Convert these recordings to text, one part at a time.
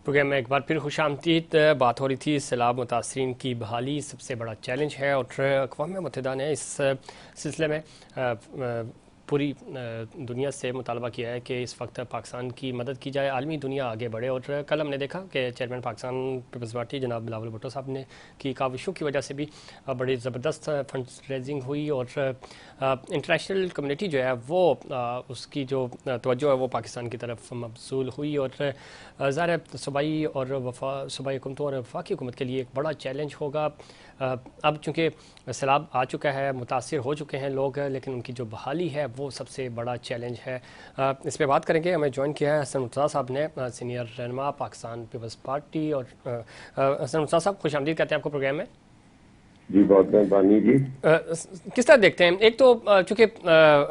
Programme میں ایک بار پھر خوش آمدید. بات ہو رہی تھی سیلاب متاثرین کی بحالی سب سے بڑا چیلنج ہے اور اقوام متحدہ نے اس سلسلے میں پوری دنیا سے مطالبہ کیا ہے کہ اس وقت پاکستان کی مدد کی جائے, عالمی دنیا آگے بڑھے. اور کل ہم نے دیکھا کہ چیئرمین پاکستان پیپلز پارٹی جناب بلاول بھٹو صاحب نے کی کاوشوں کی وجہ سے بھی بڑی زبردست فنڈ ریزنگ ہوئی اور انٹرنیشنل کمیونٹی جو ہے وہ اس کی جو توجہ ہے وہ پاکستان کی طرف مبذول ہوئی. اور ظاہر ہے صوبائی اور صوبائی حکومتوں اور وفاقی حکومت کے لیے ایک بڑا چیلنج ہوگا. اب چونکہ سیلاب آ چکا ہے, متاثر ہو چکے ہیں لوگ, لیکن ان کی جو بحالی ہے وہ سب سے بڑا چیلنج ہے. اس پہ بات کریں گے. ہمیں جوائن کیا ہے حسن مرتضیٰ صاحب نے, سینئر رہنما پاکستان پیپلز پارٹی. اور حسن مرتضیٰ صاحب خوش آمدید کہتے ہیں آپ کو پروگرام میں. جی بہت مہربانی جی. کس طرح دیکھتے ہیں, ایک تو چونکہ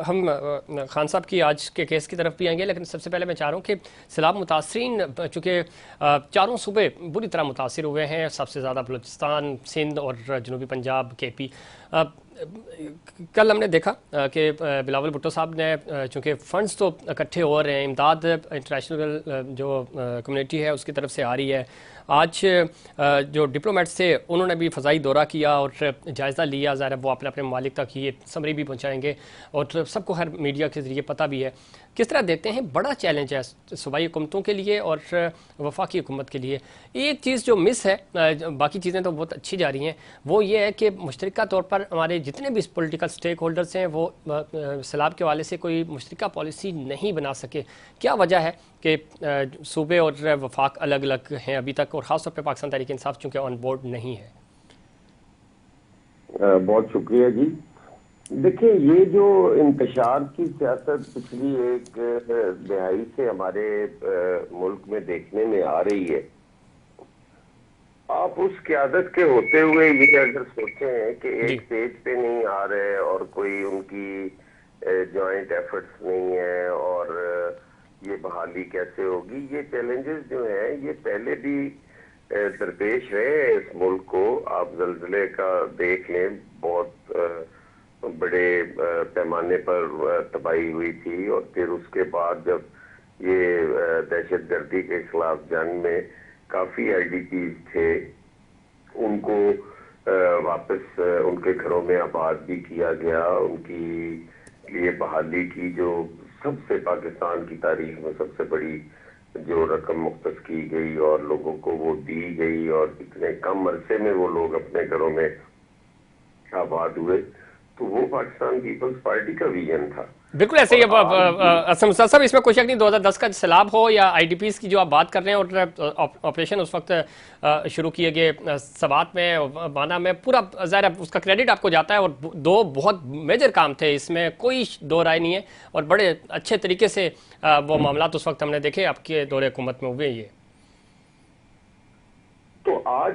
ہم خان صاحب کی آج کے کیس کی طرف بھی آئیں گے, لیکن سب سے پہلے میں چاہ رہا ہوں کہ سیلاب متاثرین چونکہ چاروں صوبے بری طرح متاثر ہوئے ہیں, سب سے زیادہ بلوچستان, سندھ اور جنوبی پنجاب, کے پی. کل ہم نے دیکھا کہ بلاول بھٹو صاحب نے چونکہ فنڈز تو اکٹھے ہو رہے ہیں, امداد انٹرنیشنل جو کمیونٹی ہے اس کی طرف سے آ رہی ہے. آج جو ڈپلومیٹس تھے انہوں نے بھی فضائی دورہ کیا اور جائزہ لیا. ظاہر ہے وہ اپنے اپنے ممالک تک یہ سمری بھی پہنچائیں گے اور سب کو ہر میڈیا کے ذریعے پتہ بھی ہے. کس طرح دیکھتے ہیں بڑا چیلنج ہے صوبائی حکومتوں کے لیے اور وفاقی حکومت کے لیے. ایک چیز جو مس ہے, باقی چیزیں تو بہت اچھی جا رہی ہیں, وہ یہ ہے کہ مشترکہ طور پر ہمارے جتنے بھی پولیٹیکل سٹیک ہولڈرز ہیں وہ سیلاب کے حوالے سے کوئی مشترکہ پالیسی نہیں بنا سکے. کیا وجہ ہے کہ صوبے اور وفاق الگ الگ ہیں ابھی تک, اور خاص طور پہ پاکستان تحریک انصاف چونکہ آن بورڈ نہیں ہے؟ بہت شکریہ جی. دیکھیں, یہ جو انتشار کی سیاست پچھلی ایک دہائی سے ہمارے ملک میں دیکھنے میں آ رہی ہے, آپ اس قیادت کے ہوتے ہوئے یہ اگر سوچیں کہ ایک پیج پہ نہیں آ رہے اور کوئی ان کی جوائنٹ ایفرٹس نہیں ہے اور یہ بحالی کیسے ہوگی, یہ چیلنجز جو ہیں یہ پہلے بھی درپیش رہے اس ملک کو. آپ زلزلے کا دیکھ لیں, بہت بڑے پیمانے پر تباہی ہوئی تھی, اور پھر اس کے بعد جب یہ دہشت گردی کے خلاف جنگ میں کافی آئی ڈی پیز تھے, ان کو واپس ان کے گھروں میں آباد بھی کیا گیا. ان کی لیے بحالی کی جو سب سے پاکستان کی تاریخ میں سب سے بڑی جو رقم مختص کی گئی اور لوگوں کو وہ دی گئی, اور اتنے کم عرصے میں وہ لوگ اپنے گھروں میں آباد ہوئے, تو وہ پاکستان پیپلز پارٹی کا ویژن تھا. بالکل ایسے ہی. اسلم صاحب اس میں کوئی شک نہیں, 2010 کا سیلاب ہو یا آئی ڈی پیز کی جو آپ بات کر رہے ہیں, اور آپریشن اس وقت شروع کیے گئے سوات میں, بانا میں, پورا ظاہر اس کا کریڈٹ آپ کو جاتا ہے, اور دو بہت میجر کام تھے, اس میں کوئی دو رائے نہیں ہے, اور بڑے اچھے طریقے سے وہ معاملات اس وقت ہم نے دیکھے آپ کے دور حکومت میں ہوئے. یہ تو آج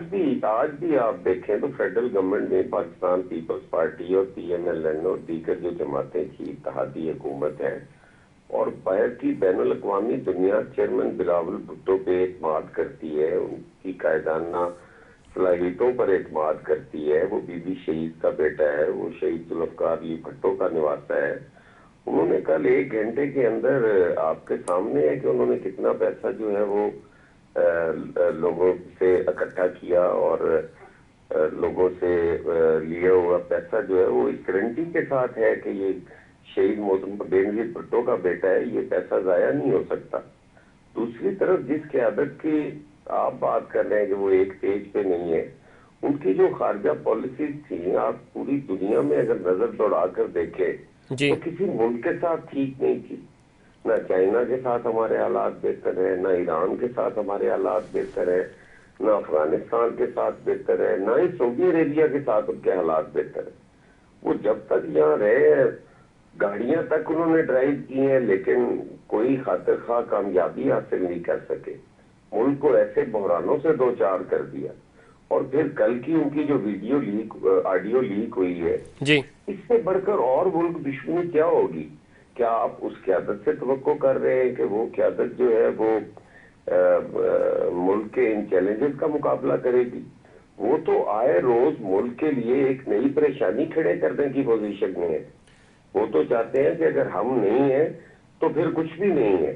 بھی آپ دیکھیں تو فیڈرل گورنمنٹ میں پاکستان پیپلز پارٹی اور پی ایم ایل این اور دیگر جو جماعتیں تھی اتحادی حکومت ہے, اور باہر کی بین الاقوامی دنیا چیئرمین بلاول بھٹو پہ اعتماد کرتی ہے, ان کی قائدانہ صلاحیتوں پر اعتماد کرتی ہے. وہ بی بی شہید کا بیٹا ہے, وہ شہید ذوالفقار علی بھٹو کا نواسا ہے. انہوں نے کل 1 گھنٹے کے اندر آپ کے سامنے ہے کہ انہوں نے کتنا پیسہ جو ہے وہ لوگوں سے اکٹھا کیا, اور لوگوں سے لیا ہوا پیسہ جو ہے وہ اس گارنٹی کے ساتھ ہے کہ یہ شہید محترم بینظیر بھٹو کا بیٹا ہے, یہ پیسہ ضائع نہیں ہو سکتا. دوسری طرف جس قیادت کی آپ بات کر رہے ہیں کہ وہ ایک پیج پہ نہیں ہے, ان کی جو خارجہ پالیسیز تھیں آپ پوری دنیا میں اگر نظر دوڑا کر دیکھیں تو کسی ملک کے ساتھ ٹھیک نہیں تھی. نہ چائنا کے ساتھ ہمارے حالات بہتر ہیں, نہ ایران کے ساتھ ہمارے حالات بہتر ہیں, نہ افغانستان کے ساتھ بہتر ہے, نہ ہی سعودی عربیہ کے ساتھ ان کے حالات بہتر ہیں. وہ جب تک یہاں رہے گاڑیاں تک انہوں نے ڈرائیو کی ہیں, لیکن کوئی خاطر خواہ کامیابی حاصل نہیں کر سکے. ملک کو ایسے بحرانوں سے دو چار کر دیا. اور پھر کل کی ان کی جو آڈیو لیک ہوئی ہے, اس سے بڑھ کر اور ملک دشمنی کیا ہوگی؟ کیا آپ اس قیادت سے توقع کر رہے ہیں کہ وہ قیادت جو ہے وہ ملک کے ان چیلنجز کا مقابلہ کرے گی؟ وہ تو آئے روز ملک کے لیے ایک نئی پریشانی کھڑے کرنے کی پوزیشن میں ہے. وہ تو چاہتے ہیں کہ اگر ہم نہیں ہیں تو پھر کچھ بھی نہیں ہے.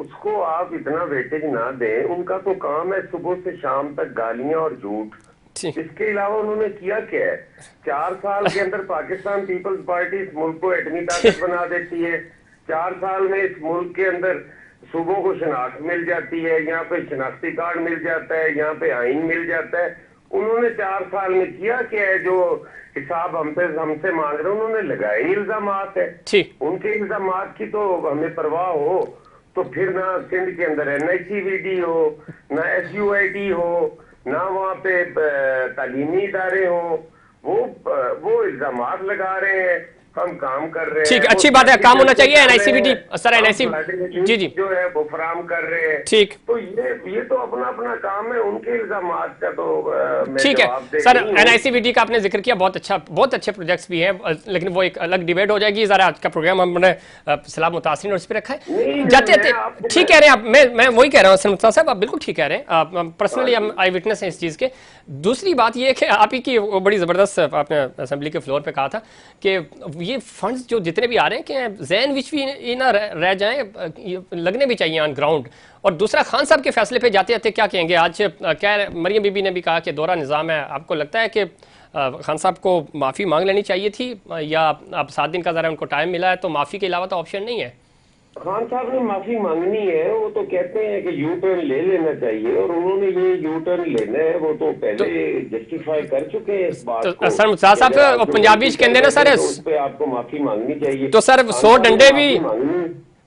اس کو آپ اتنا ویٹیج نہ دیں. ان کا تو کام ہے صبح سے شام تک گالیاں اور جھوٹ. اس کے علاوہ انہوں نے کیا کیا ہے؟ 4 سال کے اندر پاکستان پیپلز پارٹی اس ملک کو ایٹمی طاقت بنا دیتی ہے. 4 سال میں اس ملک کے اندر صوبوں کو شناخت مل جاتی ہے, یہاں پہ شناختی کارڈ مل جاتا ہے, یہاں پہ آئین مل جاتا ہے. انہوں نے 4 سال میں کیا کیا ہے جو حساب ہم سے مانگ رہے ہیں؟ انہوں نے لگائے ہی الزامات ہے. ان کے الزامات کی تو ہمیں پرواہ ہو تو پھر نہ سندھ کے اندر NICVD ہو, نہ SUIT ہو, نہ وہاں پہ تعلیمی ادارے ہوں. وہ الزامات لگا رہے ہیں, ہم کام کر رہے ہیں. ٹھیک, اچھی بات ہے, کام ہونا چاہیے. NICVD سر, جی جی جو ہے وہ فراہم کر رہے ہیں. ٹھیک, تو یہ تو اپنا اپنا کام ہے. ان کے الزامات کا تو میں ٹھیک ہے جواب دے سر. نہیں ہوں. NICVD کا آپ نے ذکر کیا, بہت اچھے پروجیکٹس بھی ہیں, لیکن وہ ایک الگ ڈیبیٹ ہو جائے گی. ذرا آج کا پروگرام ہم نے سیلاب متاثرین اور اس پہ رکھا ہے. جاتے ٹھیک کہہ رہے ہیں آپ, میں وہی کہہ رہا ہوں سر مصطفیٰ صاحب, آپ بالکل ٹھیک کہہ رہے ہیں. پرسنلی ہم آئی وٹنس ہیں اس چیز کے. دوسری بات یہ ہے کہ آپ ہی کی وہ بڑی زبردست آپ نے اسمبلی کے فلور پہ کہا تھا کہ یہ فنڈز جو جتنے بھی آ رہے ہیں کہ ذہن وچ بھی یہ نہ رہ جائیں, لگنے بھی چاہیے آن گراؤنڈ. اور دوسرا, خان صاحب کے فیصلے پہ جاتے جاتے کیا کہیں گے؟ آج کیا مریم بی بی نے بھی کہا کہ دورہ نظام ہے. آپ کو لگتا ہے کہ خان صاحب کو معافی مانگ لینی چاہیے تھی, یا اب 7 دن کا ذرا ان کو ٹائم ملا ہے تو معافی کے علاوہ تو آپشن نہیں ہے؟ خان صاحب نے معافی مانگنی ہے. وہ تو کہتے ہیں کہ یو ٹرن لے لینا چاہیے, اور انہوں نے یہ یو ٹرن لینا ہے. وہ تو پہلے جسٹیفائی کر چکے ہیں اس بات کو. سر مصطفیٰ صاحب, پنجابی کہندے نا سر, اس پہ آپ کو معافی مانگنی چاہیے. تو سر 100 ڈنڈے بھی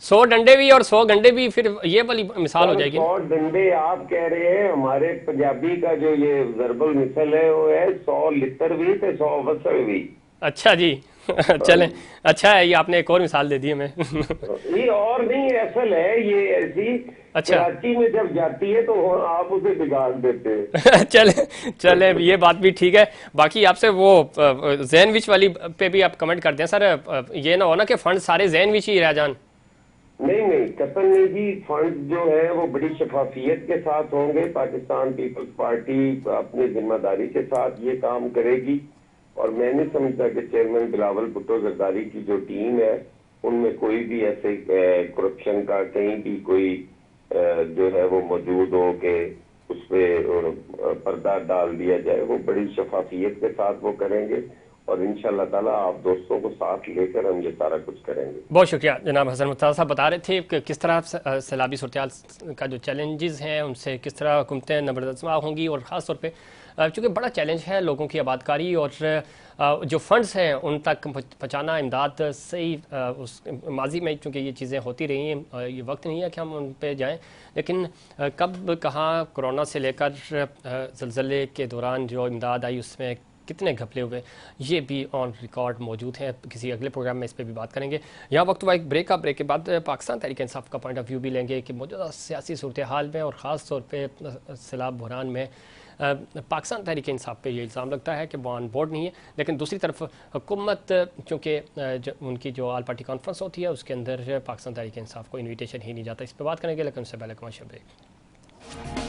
100 ڈنڈے بھی اور 100 گنڈے بھی, پھر یہ والی مثال ہو جائے گی. 100 ڈنڈے آپ کہہ رہے ہیں. ہمارے پنجابی کا جو یہ ضرب المثل ہے وہ ہے 100 لتر بھی تو 100 وسل بھی. اچھا جی, چلیں اچھا ہے, یہ آپ نے ایک اور مثال دے دی ہمیں. یہ اور نہیں, اصل ہے یہ ایسی. کراچی میں جب جاتی ہے تو آپ اسے بگاڑ دیتے ہیں. چلیں یہ بات بھی ٹھیک ہے. باقی آپ سے وہ ذہن وچ والی پہ بھی آپ کمنٹ کر دیں سر. یہ نہ ہونا کہ فنڈ سارے ذہن وچ ہی رہ جان. نہیں قطن نہیں جی. فنڈ جو ہے وہ بڑی شفافیت کے ساتھ ہوں گے. پاکستان پیپلز پارٹی اپنی ذمہ داری کے ساتھ یہ کام کرے گی, اور میں نہیں سمجھتا کہ چیئرمین بلاول بھٹو زرداری کی جو ٹیم ہے ان میں کوئی بھی ایسے کرپشن کا کہیں بھی کوئی جو ہے وہ موجود ہو کہ اس پہ پردہ ڈال دیا جائے. وہ بڑی شفافیت کے ساتھ وہ کریں گے, اور انشاءاللہ تعالیٰ آپ دوستوں کو ساتھ لے کر ہم یہ سارا کچھ کریں گے. بہت شکریہ جناب حسن مصطفیٰ صاحب. بتا رہے تھے کہ کس طرح سیلابی صورتحال کا جو چیلنجز ہیں ان سے کس طرح حکومتیں نبردسما ہوں گی, اور خاص طور پہ چونکہ بڑا چیلنج ہے لوگوں کی آبادکاری اور جو فنڈز ہیں ان تک پہنچانا, امداد صحیح. اس ماضی میں چونکہ یہ چیزیں ہوتی رہی ہیں, یہ وقت نہیں ہے کہ ہم ان پہ جائیں, لیکن کب کہاں کورونا سے لے کر زلزلے کے دوران جو امداد آئی اس میں کتنے گھپلے ہوئے, یہ بھی آن ریکارڈ موجود ہیں. کسی اگلے پروگرام میں اس پہ بھی بات کریں گے. یہاں وقت ہوا ایک بریک کا. بریک کے بعد پاکستان تحریک انصاف کا پوائنٹ آف ویو بھی لیں گے کہ موجودہ سیاسی صورتحال میں اور خاص طور پہ سیلاب بحران میں پاکستان تحریک انصاف پہ یہ الزام لگتا ہے کہ وہ آن بورڈ نہیں ہے, لیکن دوسری طرف حکومت چونکہ ان کی جو آل پارٹی کانفرنس ہوتی ہے اس کے اندر پاکستان تحریک انصاف کو انویٹیشن ہی نہیں جاتا. اس پہ بات کریں گے, لیکن اس سے پہلے کمرشل بریک.